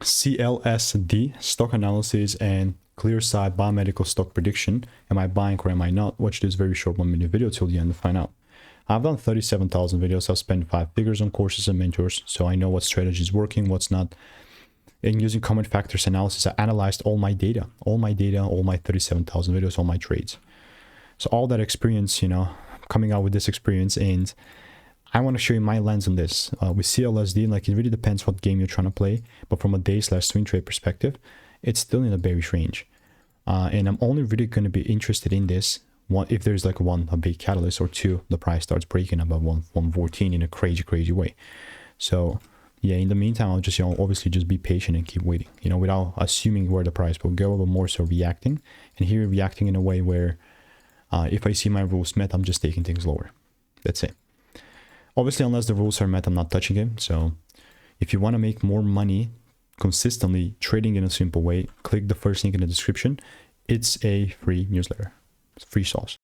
CLSD Stock Analysis and Clearside Biomedical Stock Prediction. Am I buying or am I not? Watch this very short 1-minute video till the end to find out. I've done 37,000 videos. I've spent 5 figures on courses and mentors, so I know what strategy is working, what's not. And using common factors analysis, I analyzed all my data, all my 37,000 videos, all my trades. So all that experience, coming out with this experience, and I want to show you my lens on this. With CLSD, like, it really depends what game you're trying to play, but from a day/swing trade perspective, it's still in a bearish range. And I'm only really going to be interested in this if there's like a big catalyst, or two, the price starts breaking above 114 in a crazy way. So yeah, in the meantime, I'll just obviously just be patient and keep waiting, without assuming where the price will go, but more so reacting. And here, reacting in a way where if I see my rules met, I'm just taking things lower. That's it. Obviously, unless the rules are met, I'm not touching it. So if you want to make more money consistently trading in a simple way, click the first link in the description. It's a free newsletter. It's free sauce.